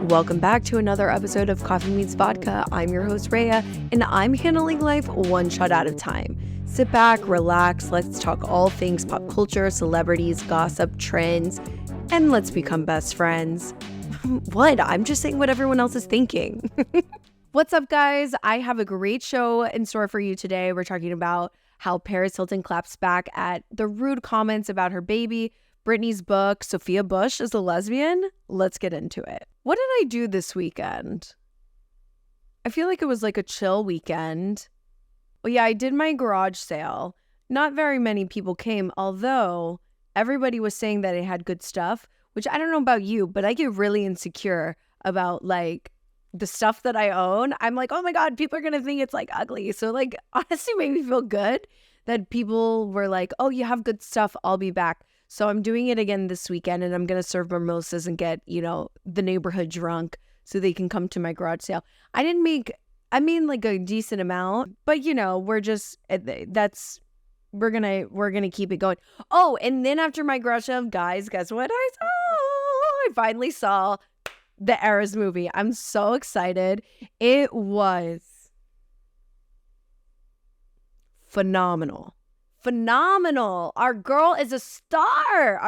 Welcome back to another episode of Coffee Meets Vodka. I'm your host, Raya, and I'm handling life one shot at a time. Sit back, relax, let's talk all things pop culture, celebrities, gossip, trends, and let's become best friends. What? I'm just saying what everyone else is thinking. What's up, guys? I have a great show in store for you today. We're talking about how Paris Hilton claps back at the rude comments about her baby, Britney's book, Sophia Bush is a lesbian. Let's get into it. What did I do this weekend? I feel like it was like a chill weekend. Well, yeah, I did my garage sale. Not very many people came, although everybody was saying that it had good stuff, which I don't know about you, but I get really insecure about like the stuff that I own. I'm like, oh my God, people are going to think it's like ugly. So like honestly made me feel good that people were like, oh, you have good stuff. I'll be back. So I'm doing it again this weekend, and I'm going to serve mimosas and get, the neighborhood drunk so they can come to my garage sale. I mean like a decent amount, but we're going to keep it going. Oh, and then after my garage sale, guys, guess what I saw? I finally saw the Eras movie. I'm so excited. It was phenomenal. Our girl is a star.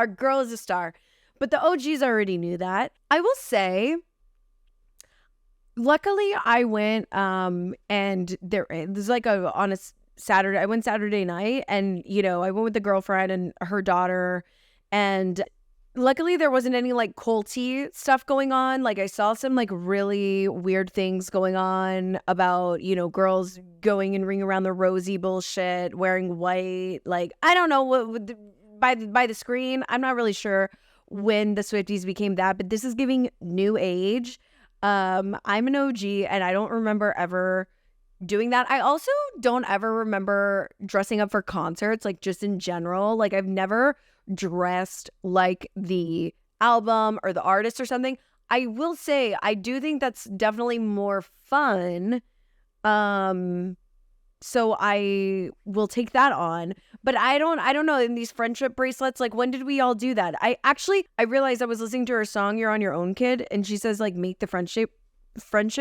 But the OGs already knew that. I will say, luckily I went and there's like on a Saturday. I went Saturday night, and I went with the girlfriend and her daughter, and luckily there wasn't any like culty stuff going on. Like I saw some like really weird things going on about, girls going and ring around the rosy bullshit, wearing white. Like, I don't know what by the screen. I'm not really sure when the Swifties became that, but this is giving new age. I'm an OG and I don't remember ever doing that. I also don't ever remember dressing up for concerts, like just in general. Like I've never dressed like the album or the artist or something. I will say I do think that's definitely more fun. So I will take that on. But I don't know, in these friendship bracelets, like when did we all do that? I realized I was listening to her song You're On Your Own, Kid, and she says like make the friendship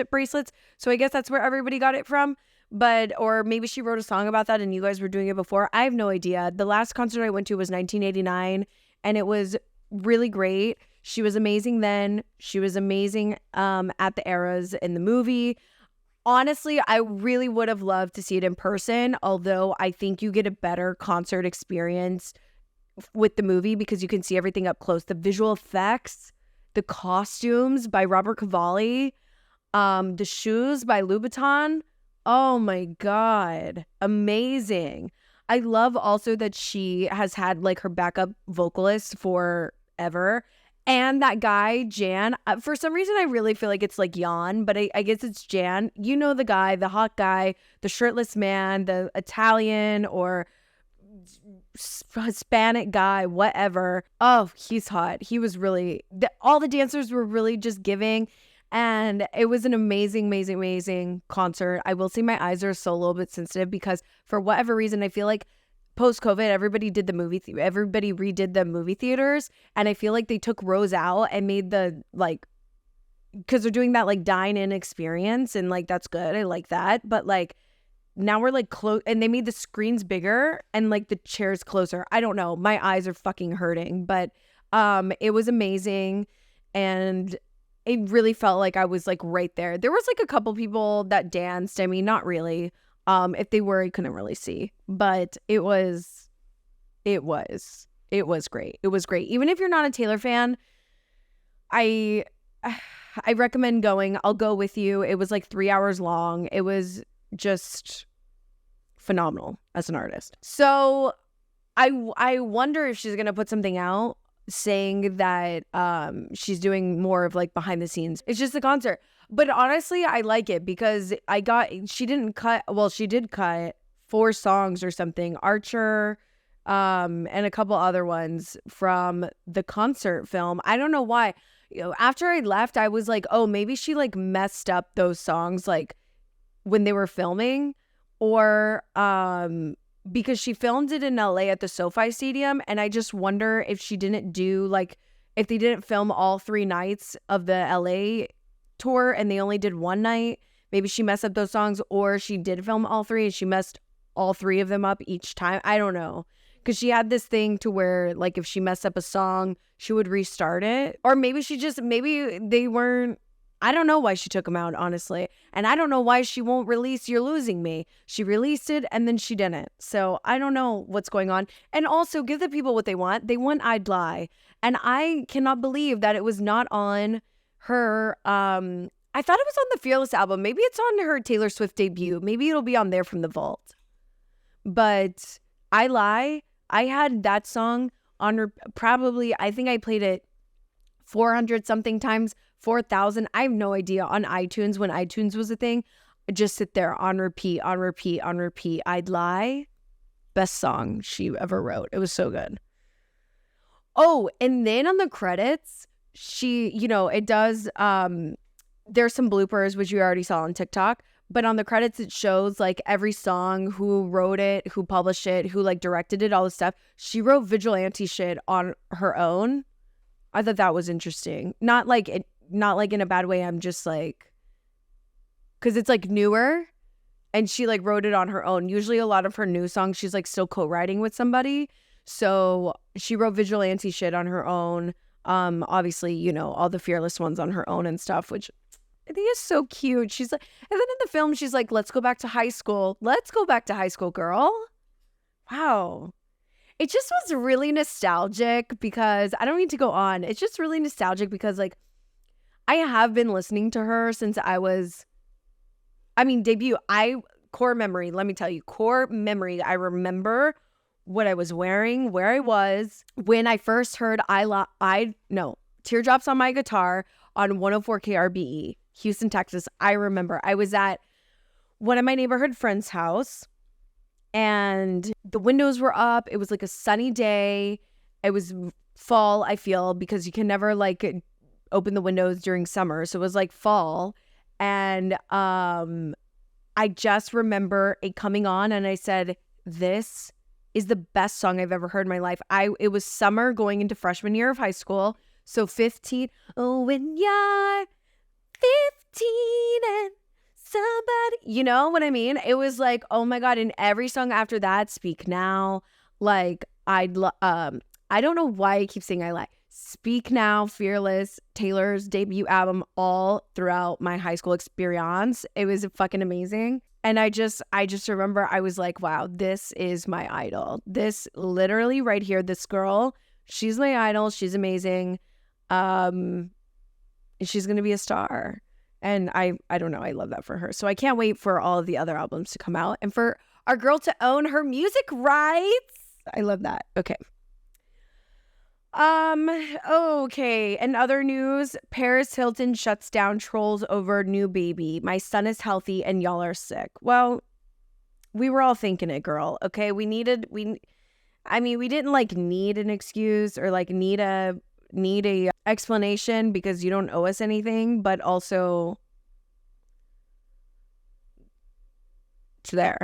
bracelets. So I guess that's where everybody got it from. But, or maybe she wrote a song about that and you guys were doing it before. I have no idea. The last concert I went to was 1989 and it was really great. She was amazing then. She was amazing at the Eras in the movie. Honestly, I really would have loved to see it in person, although I think you get a better concert experience with the movie because you can see everything up close. The visual effects, the costumes by Robert Cavalli, the shoes by Louboutin. Oh my God. Amazing. I love also that she has had like her backup vocalist forever. And that guy, Jan, for some reason, I really feel like it's like Jan, but I guess it's Jan. You know the guy, the hot guy, the shirtless man, the Italian or Hispanic guy, whatever. Oh, he's hot. He was really, all the dancers were really just giving. And it was an amazing concert. I will say my eyes are so a little bit sensitive because for whatever reason, I feel like post-COVID, everybody redid the movie theaters. And I feel like they took rows out and made the like, because they're doing that like dine-in experience. And like, that's good. I like that. But like now we're like close and they made the screens bigger and like the chairs closer. I don't know. My eyes are fucking hurting. But it was amazing. And it really felt like I was like right there. There was like a couple people that danced. I mean, not really. If they were, I couldn't really see. But it was great. It was great. Even if you're not a Taylor fan, I recommend going. I'll go with you. It was like 3 hours long. It was just phenomenal as an artist. So I wonder if she's gonna put something out saying that she's doing more of like behind the scenes. It's just a concert. But honestly, I like it because she did cut 4 songs or something, Archer, and a couple other ones from the concert film. I don't know why. After I left, I was like, oh, maybe she like messed up those songs like when they were filming, or because she filmed it in LA at the SoFi Stadium, and I just wonder if she didn't do like, if they didn't film all 3 nights of the LA tour and they only did one night. Maybe she messed up those songs, or she did film all three and she messed all three of them up each time. I don't know. Because she had this thing to where, like, if she messed up a song, she would restart it. Or maybe maybe they weren't, I don't know why she took them out, honestly. And I don't know why she won't release You're Losing Me. She released it and then she didn't. So I don't know what's going on. And also, give the people what they want. They want I'd Lie. And I cannot believe that it was not on her, I thought it was on the Fearless album. Maybe it's on her Taylor Swift debut. Maybe it'll be on there from the vault. But I Lie, I had that song on probably, I think I played it 400 something times, 4,000. I have no idea, on iTunes, when iTunes was a thing. I just sit there on repeat, on repeat, on repeat. I'd Lie, best song she ever wrote. It was so good. Oh, and then on the credits, she, it does, there's some bloopers, which you already saw on TikTok. But on the credits, it shows like every song, who wrote it, who published it, who like directed it, all this stuff. She wrote vigilante shit on her own. I thought that was interesting. Not like in a bad way. I'm just like, because it's like newer, and she like wrote it on her own. Usually a lot of her new songs, she's like still co-writing with somebody. So she wrote vigilante shit on her own. Obviously, all the Fearless ones on her own and stuff, which I think is so cute. She's like, and then in the film, she's like, let's go back to high school. Let's go back to high school, girl. Wow. It just was really nostalgic because I don't need to go on. It's just really nostalgic because like I have been listening to her since debut. Core memory, let me tell you, core memory. I remember what I was wearing, where I was when I first heard Teardrops on My Guitar on 104 KRBE. Houston, Texas. I remember I was at one of my neighborhood friends' house and the windows were up. It was like a sunny day. It was fall, I feel, because you can never like open the windows during summer. So it was like fall. And I just remember it coming on and I said, this is the best song I've ever heard in my life. It was summer going into freshman year of high school. So 15. Oh, when you're 15 and somebody, you know what I mean? It was like, oh my God. And every song after that, Speak Now, like I don't know why I keep saying I like Speak Now, Fearless, Taylor's debut album, all throughout my high school experience. It was fucking amazing. And I just remember I was like, wow, this is my idol. This literally right here, this girl, she's my idol. She's amazing. She's going to be a star. And I don't know. I love that for her. So I can't wait for all of the other albums to come out and for our girl to own her music rights. I love that. Okay. Okay. In other news, Paris Hilton shuts down trolls over new baby. My son is healthy and y'all are sick. Well, we were all thinking it, girl. Okay. We didn't like need an excuse or like need a explanation because you don't owe us anything, but also it's there,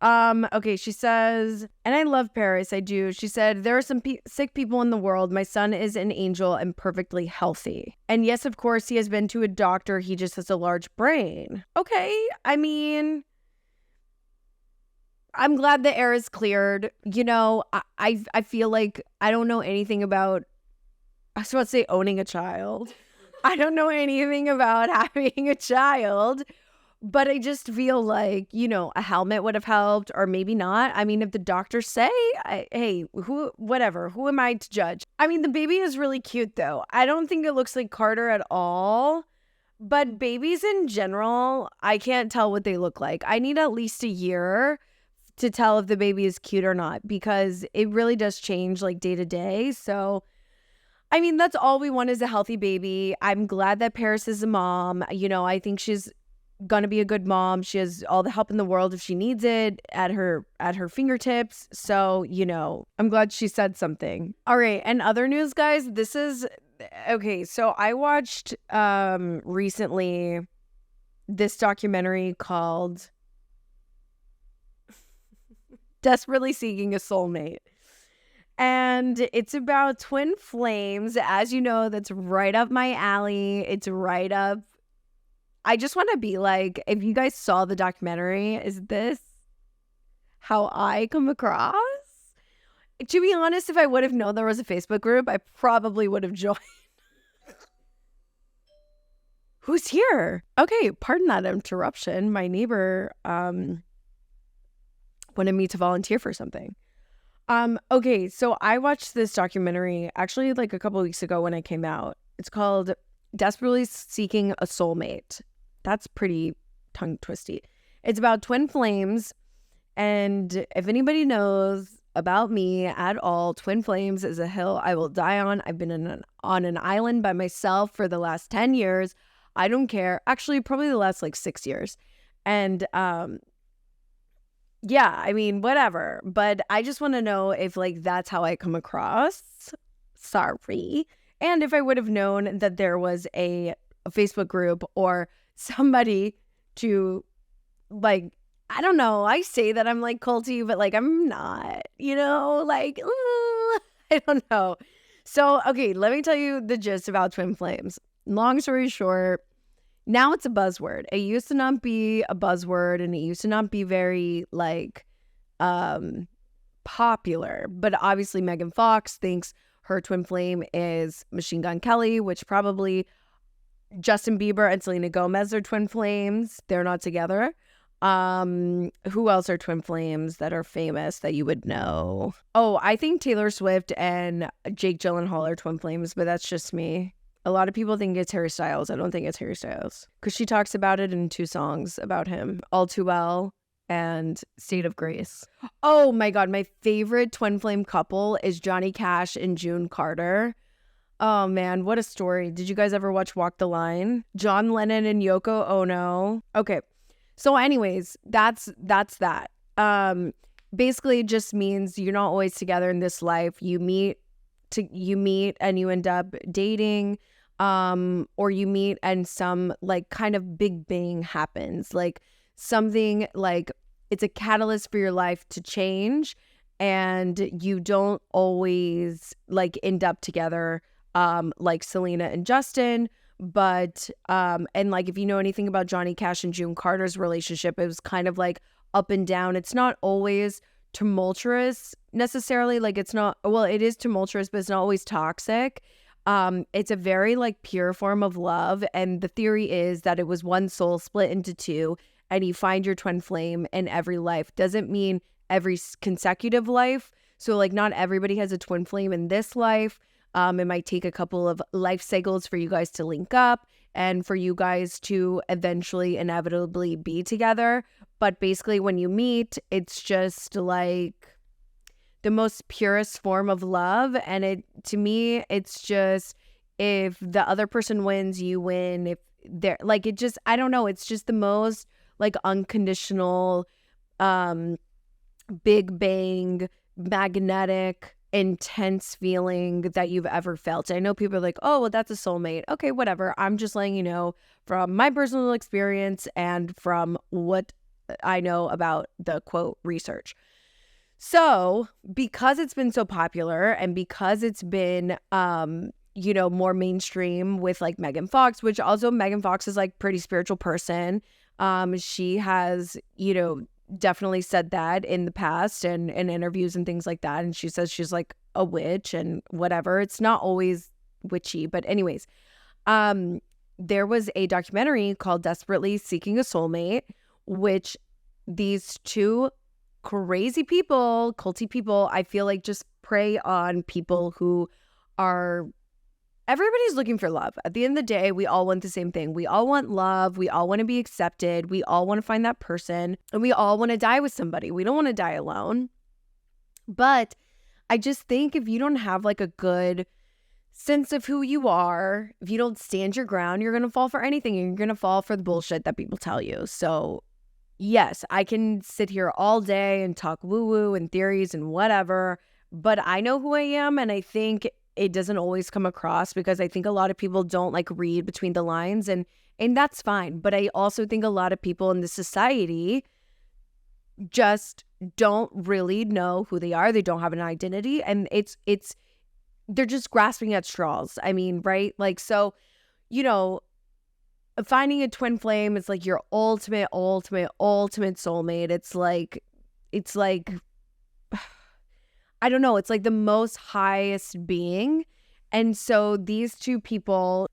Okay, she says, and I love Paris, I do. She said, there are some sick people in the world. My son is an angel and perfectly healthy. And yes, of course, he has been to a doctor. He just has a large brain. Okay, I'm glad the air is cleared. I feel like I don't know anything about, I was about to say owning a child. I don't know anything about having a child. But I just feel like, a helmet would have helped or maybe not. I mean, if the doctors say, hey, who am I to judge? I mean, the baby is really cute, though. I don't think it looks like Carter at all. But babies in general, I can't tell what they look like. I need at least a year to tell if the baby is cute or not because it really does change like day to day. So, I mean, that's all we want is a healthy baby. I'm glad that Paris is a mom. I think she's gonna be a good mom. She has all the help in the world if she needs it at her fingertips. So, I'm glad she said something. All right. And other news, guys, this is okay. So I watched recently this documentary called Desperately Seeking a Soulmate. And it's about twin flames. As you know, that's right up my alley. It's right up. I just want to be like, if you guys saw the documentary, is this how I come across? To be honest, if I would have known there was a Facebook group, I probably would have joined. Who's here? Okay, pardon that interruption. My neighbor wanted me to volunteer for something. Okay, so I watched this documentary actually like a couple weeks ago when it came out. It's called Desperately Seeking a Soulmate. That's pretty tongue twisty. It's about twin flames. And if anybody knows about me at all, twin flames is a hill I will die on. I've been on an island by myself for the last 10 years. I don't care. Actually, probably the last like 6 years. And yeah, I mean, whatever. But I just want to know if like that's how I come across. Sorry. And if I would have known that there was a Facebook group or somebody to like, I don't know. I say that I'm like culty, but like I'm not, like, I don't know. So, okay, let me tell you the gist about twin flames. Long story short, now it's a buzzword. It used to not be a buzzword and it used to not be very like popular. But obviously Megan Fox thinks her twin flame is Machine Gun Kelly, which probably Justin Bieber and Selena Gomez are twin flames. They're not together. Who else are twin flames that are famous that you would know? Oh, I think Taylor Swift and Jake Gyllenhaal are twin flames, but that's just me. A lot of people think it's Harry Styles. I don't think it's Harry Styles because she talks about it in 2 songs about him, All Too Well and State of Grace. Oh my God, my favorite twin flame couple is Johnny Cash and June Carter. Oh man, what a story. Did you guys ever watch Walk the Line? John Lennon and Yoko Ono. Okay. So anyways, that's that. Basically it just means you're not always together in this life. You meet and you end up dating, or you meet and some like kind of big bang happens, like something like it's a catalyst for your life to change, and you don't always like end up together, like Selena and Justin. But and like if you know anything about Johnny Cash and June Carter's relationship, it was kind of like up and down. It's not always tumultuous necessarily. Like it's not, well, it is tumultuous, but it's not always toxic. It's a very like pure form of love. And the theory is that it was one soul split into 2 and you find your twin flame in every life. Doesn't mean every consecutive life. So like not everybody has a twin flame in this life. It might take a couple of life cycles for you guys to link up and for you guys to eventually inevitably be together. But basically when you meet, it's just like the most purest form of love. And to me, it's just if the other person wins, you win. If they're like, it just, I don't know. It's just the most like unconditional, big bang, magnetic, intense feeling that you've ever felt. I know people are like, oh, well, that's a soulmate. Okay, whatever. I'm just letting you know from my personal experience and from what I know about the quote research. So because it's been so popular and because it's been, more mainstream with like Megan Fox, which also Megan Fox is like pretty spiritual person. She has, definitely said that in the past and in interviews and things like that. And she says she's like a witch and whatever. It's not always witchy, but anyways, there was a documentary called Desperately Seeking a Soulmate, which these 2 crazy people, culty people, I feel like just prey on people who are, everybody's looking for love. At the end of the day, we all want the same thing. We all want love. We all want to be accepted. We all want to find that person. And we all want to die with somebody. We don't want to die alone. But I just think if you don't have like a good sense of who you are, if you don't stand your ground, you're going to fall for anything. And you're going to fall for the bullshit that people tell you. So yes, I can sit here all day and talk woo-woo and theories and whatever. But I know who I am. And I think it doesn't always come across because I think a lot of people don't like read between the lines, and that's fine. But I also think a lot of people in the society just don't really know who they are. They don't have an identity, and they're just grasping at straws. I mean, right? Like, so, finding a twin flame is like your ultimate soulmate. It's like I don't know, it's like the most highest being. And so these two people,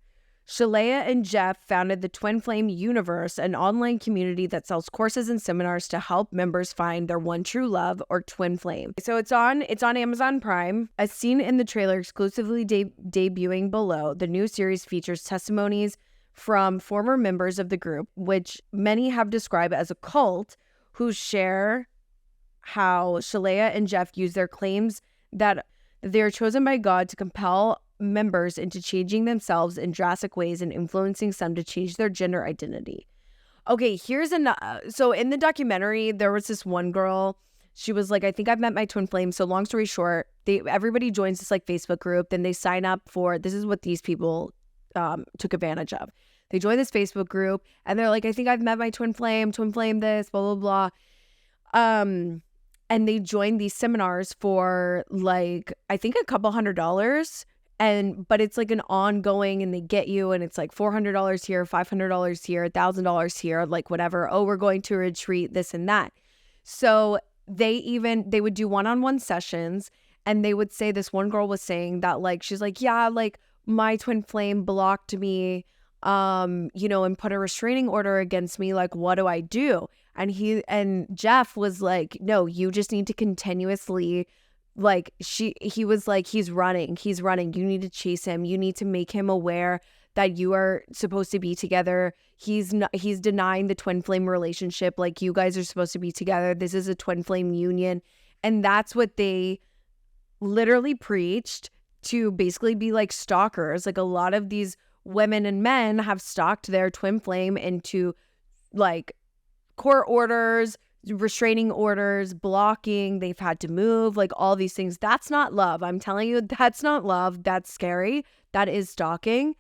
Taylea and Jeff, founded the Twin Flame Universe, an online community that sells courses and seminars to help members find their one true love or twin flame. So it's on Amazon Prime. As seen in the trailer exclusively debuting below, the new series features testimonies from former members of the group, which many have described as a cult, who share how Taylea and Jeff use their claims that they are chosen by God to compel members into changing themselves in drastic ways and influencing some to change their gender identity. Okay, so in the documentary, there was this one girl. She was like, I think I've met my twin flame. So long story short, everybody joins this like Facebook group. Then they sign up for, this is what these people took advantage of. They join this Facebook group and they're like, I think I've met my twin flame this, blah, blah, blah. And they join these seminars for like, I think a couple $100. But it's like an ongoing, and they get you, and it's like $400 here, $500 here, $1,000 here, like whatever. Oh, we're going to a retreat, this and that. So they would do one-on-one sessions, and they would say, this one girl was saying that like, she's like, yeah, like my twin flame blocked me, and put a restraining order against me. Like, what do I do? And Jeff was like, no, you just need to continuously, like, he was like, he's running. You need to chase him. You need to make him aware that you are supposed to be together. He's denying the twin flame relationship. Like, you guys are supposed to be together. This is a twin flame union. And that's what they literally preached, to basically be like stalkers. Like, a lot of these women and men have stalked their twin flame into like court orders, restraining orders, blocking. They've had to move, like all these things. That's not love. I'm telling you, that's not love. That's scary. That is stalking.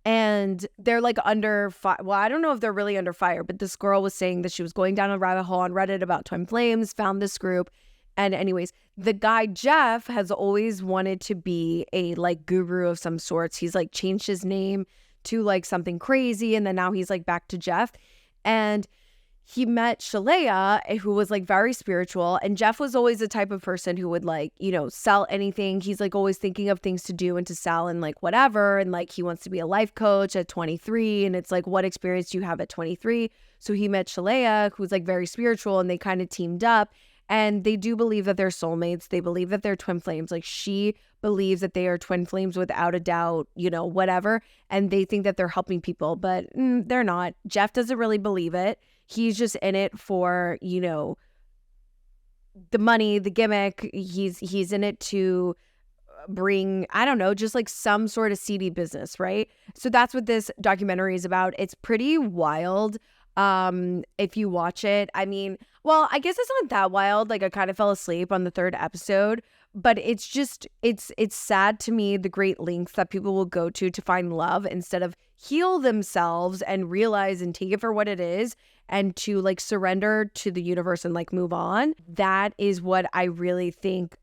And they're like under fire. Well, I don't know if they're really under fire, but this girl was saying that she was going down a rabbit hole on Reddit about twin flames, found this group. And anyways, the guy Jeff has always wanted to be a like guru of some sorts. He's like changed his name to like something crazy, and then now he's like back to Jeff. And he met Taylea, who was like very spiritual, and Jeff was always the type of person who would like, sell anything. He's like always thinking of things to do and to sell and like whatever. And like, he wants to be a life coach at 23. And it's like, what experience do you have at 23? So he met Taylea, who's like very spiritual, and they kind of teamed up. And they do believe that they're soulmates. They believe that they're twin flames. Like, she believes that they are twin flames without a doubt, whatever. And they think that they're helping people, but they're not. Jeff doesn't really believe it. He's just in it for, the money, the gimmick. He's in it to bring, I don't know, just like some sort of seedy business, right? So that's what this documentary is about. It's pretty wild. If you watch it, I mean, well, I guess it's not that wild. Like, I kind of fell asleep on the third episode, but it's just, it's sad to me, the great lengths that people will go to find love instead of heal themselves and realize and take it for what it is, and to like surrender to the universe and like move on. That is what I really think,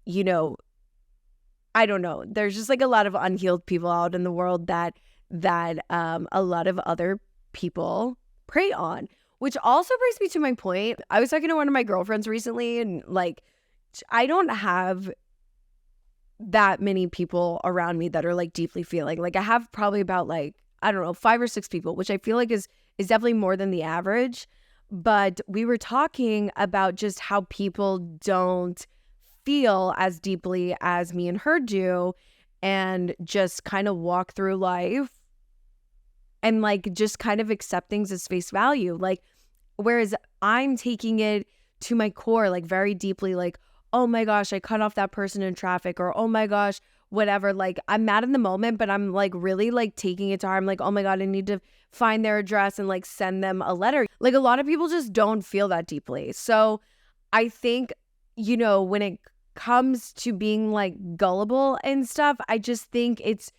I don't know. There's just like a lot of unhealed people out in the world that a lot of other people prey on, which also brings me to my point. I was talking to one of my girlfriends recently, and like, I don't have that many people around me that are like deeply feeling. Like, I have probably about like, I don't know, 5 or 6 people, which I feel like is definitely more than the average. But we were talking about just how people don't feel as deeply as me and her do, and just kind of walk through life and like just kind of accept things as face value. Like, whereas I'm taking it to my core, like very deeply, like, oh my gosh, I cut off that person in traffic, or oh my gosh, whatever. Like, I'm mad in the moment, but I'm like really like taking it to heart. I'm like, oh my God, I need to find their address and like send them a letter. Like, a lot of people just don't feel that deeply. So I think, when it comes to being like gullible and stuff, I just think it's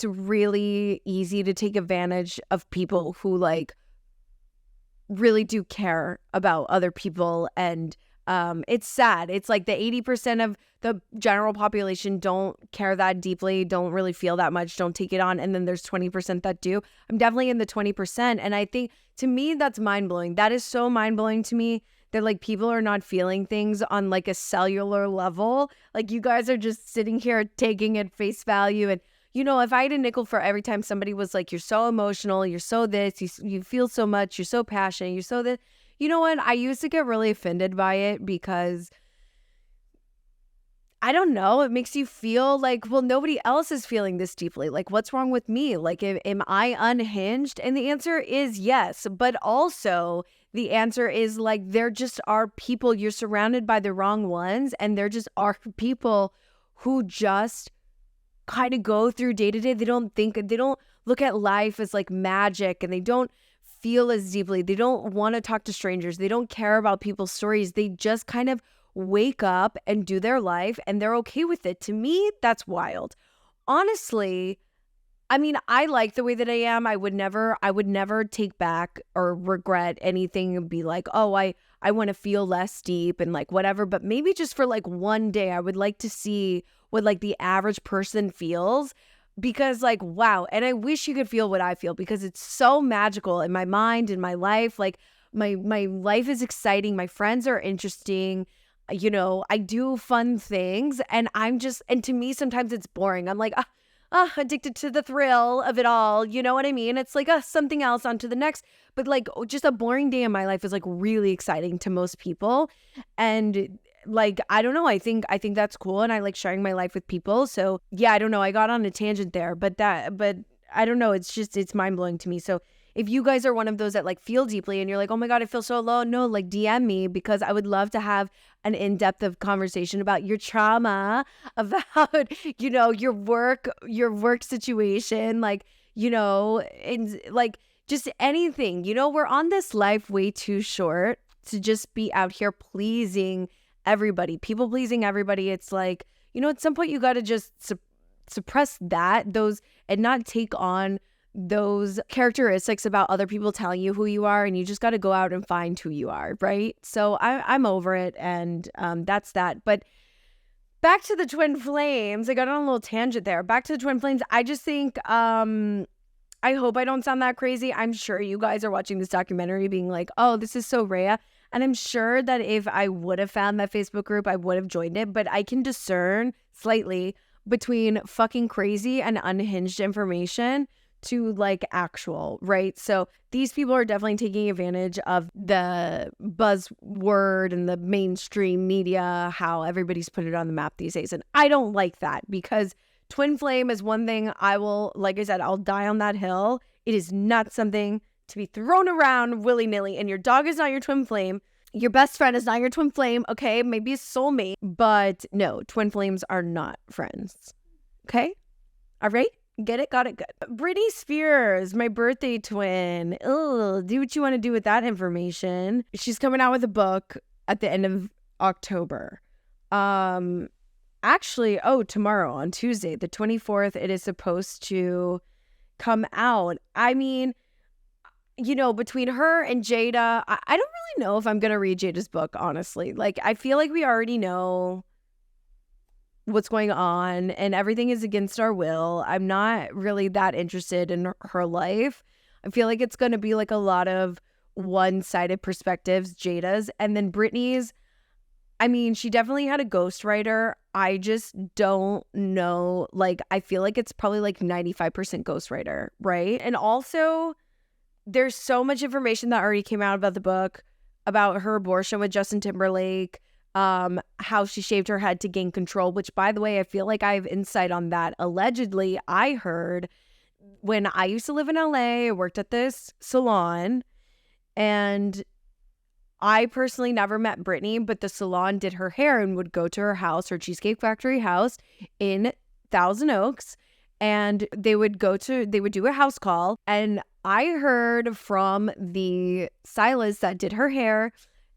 really easy to take advantage of people who like really do care about other people. And it's sad. It's like the 80% of the general population don't care that deeply, don't really feel that much, don't take it on. And then there's 20% that do. I'm definitely in the 20%. And I think, to me, that's mind-blowing. That is so mind-blowing to me, that like people are not feeling things on like a cellular level. Like, you guys are just sitting here taking it face value. And, you know, if I had a nickel for every time somebody was like, you're so emotional, you're so this, you feel so much, you're so passionate, you're so this. You know what? I used to get really offended by it because, I don't know, it makes you feel like, well, nobody else is feeling this deeply. Like, what's wrong with me? Like, am I unhinged? And the answer is yes. But also, the answer is like, there just are people, you're surrounded by the wrong ones. And there just are people who just kind of go through day to day. They don't look at life as like magic, and they don't feel as deeply. They don't want to talk to strangers. They don't care about people's stories. They just kind of wake up and do their life, and they're okay with it. To me, that's wild. Honestly, I mean, I like the way that I am. I would never take back or regret anything and be like, oh, I want to feel less deep and like whatever. But maybe just for like one day, I would like to see what like the average person feels, because like, wow. And I wish you could feel what I feel, because it's so magical in my mind, in my life. Like, my life is exciting. My friends are interesting. You know, I do fun things, and and to me, sometimes it's boring. I'm like, addicted to the thrill of it all. You know what I mean? It's like, something else on to the next. But like, just a boring day in my life is like really exciting to most people. And like, I don't know, I think that's cool, and I like sharing my life with people. So yeah, I don't know, I got on a tangent there, but I don't know, it's mind-blowing to me. So if you guys are one of those that like feel deeply and you're like, oh my God, I feel so alone, no, like DM me, because I would love to have an in-depth of conversation about your trauma, about, you know, your work situation, like, you know, and like just anything. You know, we're on this life way too short to just be out here pleasing everybody, people pleasing everybody. It's like, you know, at some point you got to just suppress those and not take on those characteristics about other people telling you who you are, and you just got to go out and find who you are, right? So I'm over it, and that's that. But back to the twin flames, I got on a little tangent there. Back to the twin flames, I just think I hope I don't sound that crazy. I'm sure you guys are watching this documentary being like, oh, this is so Raya. And I'm sure that if I would have found that Facebook group, I would have joined it. But I can discern slightly between fucking crazy and unhinged information to like actual, right? So these people are definitely taking advantage of the buzzword and the mainstream media, how everybody's put it on the map these days. And I don't like that, because twin flame is one thing I will, like I said, I'll die on that hill. It is not something to be thrown around willy-nilly. And your dog is not your twin flame. Your best friend is not your twin flame. Okay, maybe a soulmate, but no, twin flames are not friends. Okay? All right? Get it? Got it? Good. Britney Spears, my birthday twin. Ugh, do what you want to do with that information. She's coming out with a book at the end of October. Actually, tomorrow on Tuesday, the 24th, it is supposed to come out. I mean, you know, between her and Jada, I don't really know if I'm going to read Jada's book, honestly. Like, I feel like we already know what's going on and everything is against our will. I'm not really that interested in her life. I feel like it's going to be like a lot of one-sided perspectives, Jada's, and then Britney's. I mean, she definitely had a ghostwriter. I just don't know. Like, I feel like it's probably like 95% ghostwriter, right? And also, there's so much information that already came out about the book, about her abortion with Justin Timberlake, how she shaved her head to gain control, which, by the way, I feel like I have insight on that. Allegedly, I heard when I used to live in LA, I worked at this salon, and I personally never met Britney, but the salon did her hair and would go to her house, her Cheesecake Factory house in Thousand Oaks, and they would do a house call. And I heard from the stylist that did her hair,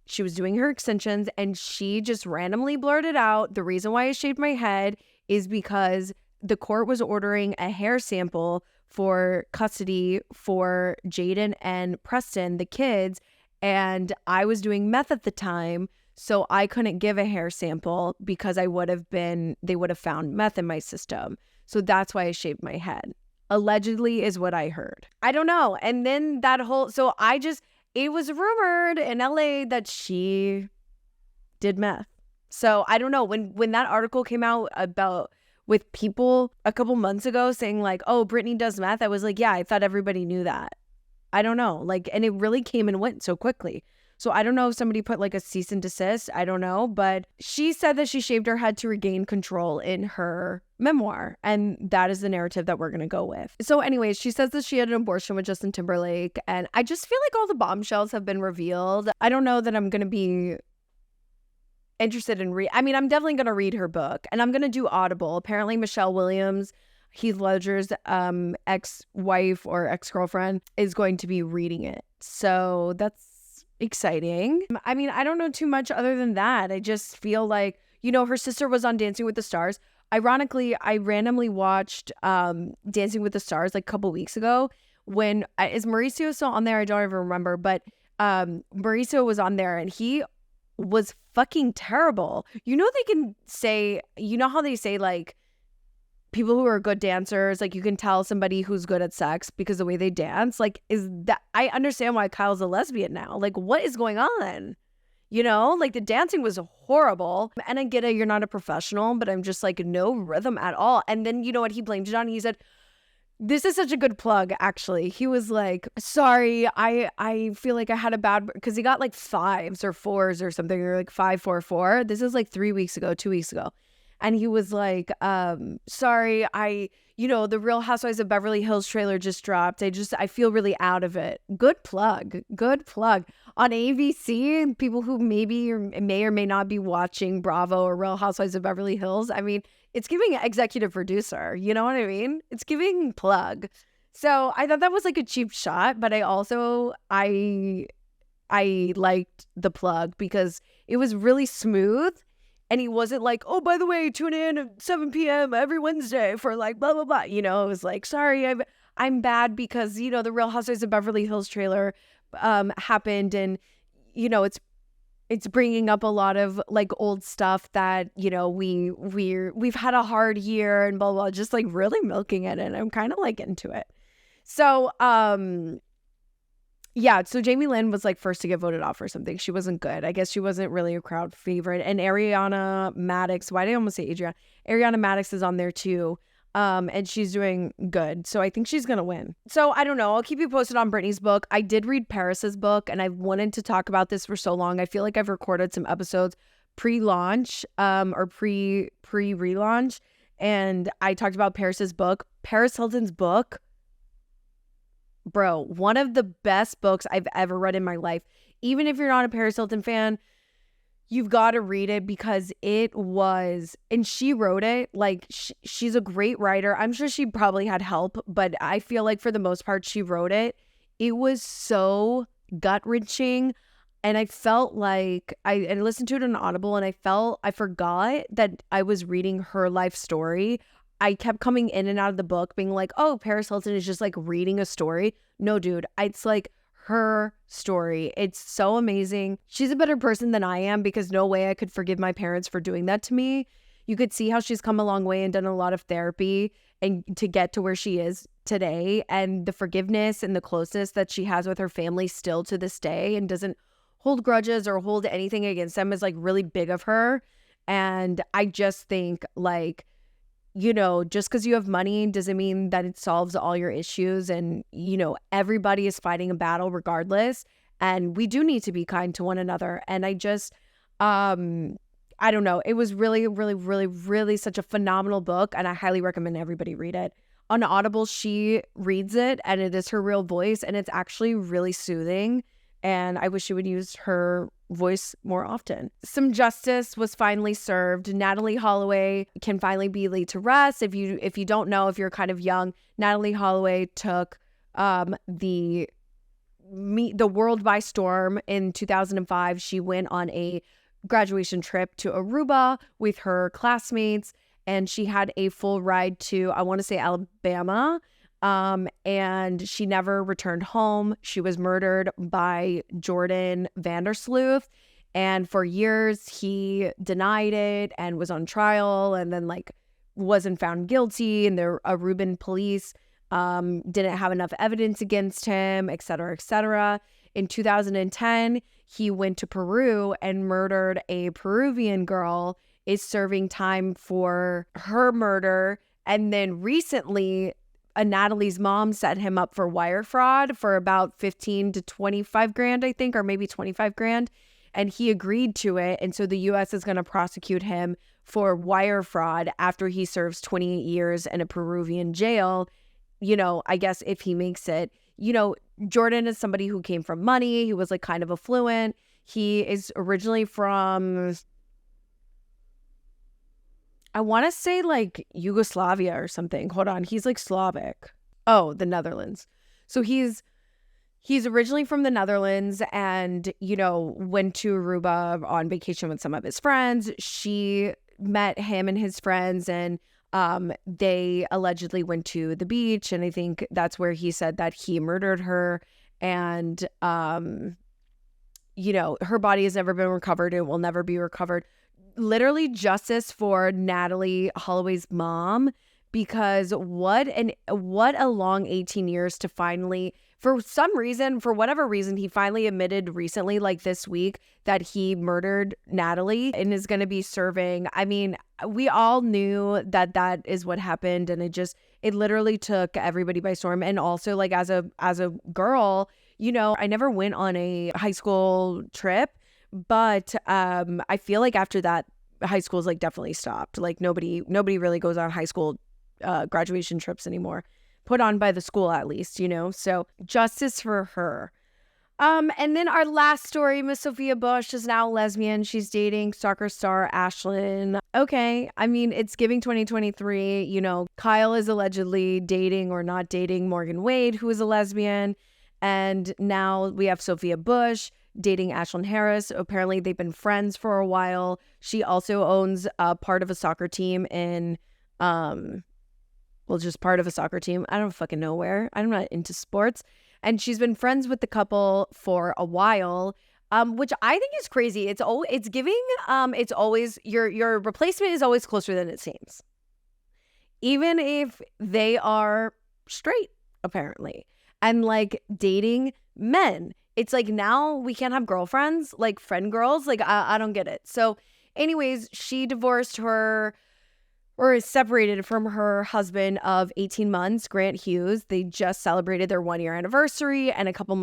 she was doing her extensions, and she just randomly blurted out, the reason why I shaved my head is because the court was ordering a hair sample for custody for Jaden and Preston, the kids, And I was doing meth at the time, so I couldn't give a hair sample because they would have found meth in my system. So that's why I shaved my head. Allegedly is what I heard. I don't know. And then it was rumored in LA that she did meth. So I don't know. When that article came out about with people a couple months ago saying like, oh, Britney does meth, I was like, yeah, I thought everybody knew that. I don't know. Like, and it really came and went so quickly. So I don't know if somebody put like a cease and desist. I don't know. But she said that she shaved her head to regain control in her memoir. And that is the narrative that we're going to go with. So anyways, she says that she had an abortion with Justin Timberlake. And I just feel like all the bombshells have been revealed. I don't know that I'm going to be interested in I'm definitely going to read her book. And I'm going to do Audible. Apparently Michelle Williams, Heath Ledger's ex-wife or ex-girlfriend, is going to be reading it. So that's exciting. I mean, I don't know too much other than that. I just feel like, her sister was on Dancing with the Stars. Ironically, I randomly watched Dancing with the Stars like a couple weeks ago. Is Mauricio still on there? I don't even remember. But Mauricio was on there and he was fucking terrible. They can say, how they say like, people who are good dancers, like you can tell somebody who's good at sex because the way they dance, like I understand why Kyle's a lesbian now. Like what is going on? Like the dancing was horrible. And I get it, you're not a professional, but I'm just like no rhythm at all. And then you know what he blamed it on? He said, this is such a good plug, actually. He was like, sorry, I feel like I had a bad, because he got like 5s or 4s or something, or like 5, 4, 4. This is like 2 weeks ago. And he was like, sorry, the Real Housewives of Beverly Hills trailer just dropped. I feel really out of it. Good plug. On ABC, people who may or may not be watching Bravo or Real Housewives of Beverly Hills. I mean, it's giving executive producer. You know what I mean? It's giving plug. So I thought that was like a cheap shot, but I also, I liked the plug because it was really smooth. And he wasn't like, oh, by the way, tune in at 7 p.m. every Wednesday for like blah, blah, blah. It was like, sorry, I'm bad because, the Real Housewives of Beverly Hills trailer happened. And, it's bringing up a lot of like old stuff that, we've had a hard year and blah, blah, just like really milking it. And I'm kind of like into it. So, yeah, so Jamie Lynn was like first to get voted off or something. She wasn't good. I guess she wasn't really a crowd favorite. And Ariana Madix, why did I almost say Adriana? Ariana Madix is on there too. And she's doing good. So I think she's going to win. So I don't know. I'll keep you posted on Britney's book. I did read Paris's book and I've wanted to talk about this for so long. I feel like I've recorded some episodes pre-launch or pre-relaunch. And I talked about Paris's book. Paris Hilton's book, bro, one of the best books I've ever read in my life. Even if you're not a Paris Hilton fan, you've got to read it because it was, and she wrote it, like she's a great writer. I'm sure she probably had help, but I feel like for the most part, she wrote it. It was so gut-wrenching. And I felt like I listened to it on Audible and I forgot that I was reading her life story. I kept coming in and out of the book being like, oh, Paris Hilton is just like reading a story. No, dude, it's like her story. It's so amazing. She's a better person than I am because no way I could forgive my parents for doing that to me. You could see how she's come a long way and done a lot of therapy and to get to where she is today, and the forgiveness and the closeness that she has with her family still to this day and doesn't hold grudges or hold anything against them is like really big of her. And I just think like, just because you have money doesn't mean that it solves all your issues. And, everybody is fighting a battle regardless. And we do need to be kind to one another. And I just, I don't know. It was really, really, really, really such a phenomenal book. And I highly recommend everybody read it. On Audible, she reads it and it is her real voice. And it's actually really soothing. And I wish she would use her voice more often. Some justice was finally served. Natalie Holloway can finally be laid to rest. If you don't know, if you're kind of young, Natalie Holloway took the world by storm in 2005. She went on a graduation trip to Aruba with her classmates, and she had a full ride to, I want to say, Alabama. And she never returned home. She was murdered by Jordan Vandersloot. And for years, he denied it and was on trial and then like wasn't found guilty. And the Aruban police didn't have enough evidence against him, et cetera, et cetera. In 2010, he went to Peru and murdered a Peruvian girl, is serving time for her murder. And then recently, Natalie's mom set him up for wire fraud for about 15 to 25 grand, I think, or maybe 25 grand. And he agreed to it. And so the U.S. is going to prosecute him for wire fraud after he serves 28 years in a Peruvian jail. You know, I guess if he makes it, you know, Jordan is somebody who came from money. He was like kind of affluent. He is originally from, I want to say like Yugoslavia or something. Hold on. He's like Slavic. Oh, the Netherlands. So he's originally from the Netherlands and, you know, went to Aruba on vacation with some of his friends. She met him and his friends and they allegedly went to the beach. And I think that's where he said that he murdered her. And, you know, her body has never been recovered. It will never be recovered. Literally justice for Natalee Holloway's mom, because what a long 18 years to finally, for some reason, for whatever reason, he finally admitted recently, like this week, that he murdered Natalee and is going to be serving. I mean, we all knew that that is what happened, and it literally took everybody by storm. And also, like as a girl, you know, I never went on a high school trip, but I feel like after that, high school's like definitely stopped. Like nobody really goes on high school graduation trips anymore, put on by the school at least, you know. So justice for her. And then our last story, Miss Sophia Bush is now a lesbian. She's dating soccer star Ashlyn. Okay, I mean, it's giving 2023. You know, Kyle is allegedly dating or not dating Morgan Wade, who is a lesbian. And now we have Sophia Bush dating Ashlyn Harris. Apparently they've been friends for a while. She also owns part of a soccer team in, just part of a soccer team. I don't fucking know where. I'm not into sports. And she's been friends with the couple for a while, which I think is crazy. It's always, your replacement is always closer than it seems. Even if they are straight, apparently. And like dating men. It's like now we can't have girlfriends, like friend girls. Like I don't get it. So anyways, she divorced her or is separated from her husband of 18 months, Grant Hughes. They just celebrated their 1-year anniversary. And a couple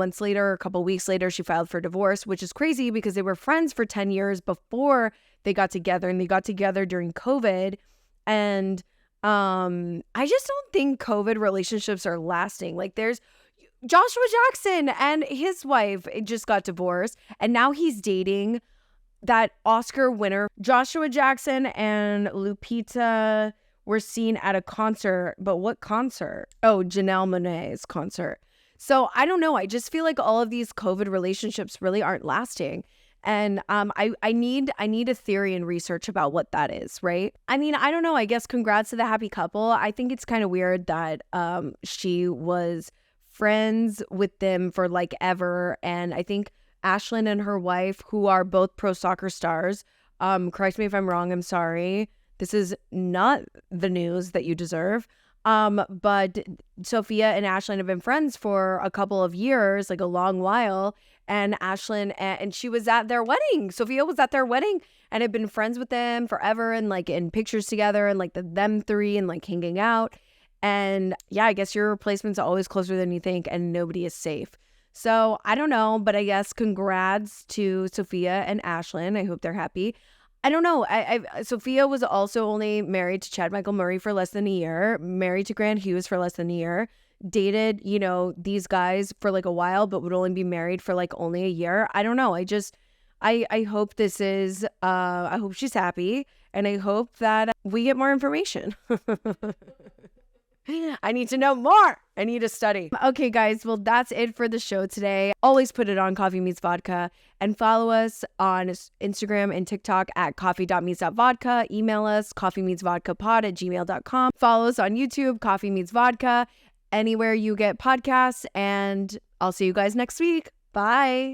weeks later, she filed for divorce, which is crazy because they were friends for 10 years before they got together. And they got together during COVID. And I just don't think COVID relationships are lasting. Like there's Joshua Jackson and his wife just got divorced, and now he's dating that Oscar winner. Joshua Jackson and Lupita were seen at a concert, but what concert? Oh, Janelle Monáe's concert. So I don't know. I just feel like all of these COVID relationships really aren't lasting. And I need a theory and research about what that is, right? I mean, I don't know. I guess congrats to the happy couple. I think it's kind of weird that she was friends with them for like ever. And I think Ashlyn and her wife, who are both pro soccer stars, correct me if I'm wrong, I'm sorry. This is not the news that you deserve. But Sophia and Ashlyn have been friends for a couple of years, like a long while. And Ashlyn, and she was at their wedding. Sophia was at their wedding and had been friends with them forever and like in pictures together and like them three and like hanging out. And yeah, I guess your replacement's always closer than you think and nobody is safe. So I don't know, but I guess congrats to Sophia and Ashlyn. I hope they're happy. I don't know. Sophia was also only married to Chad Michael Murray for less than a year, married to Grant Hughes for less than a year, dated, you know, these guys for like a while, but would only be married for like only a year. I don't know. I hope this is, I hope she's happy and I hope that we get more information. I need to know more. I need to study. Okay, guys. Well, that's it for the show today. Always put it on Coffee Meets Vodka and follow us on Instagram and TikTok at coffee.meets.vodka. Email us coffeemeetsvodkapod@gmail.com. Follow us on YouTube, Coffee Meets Vodka. anywhere you get podcasts, and I'll see you guys next week. Bye.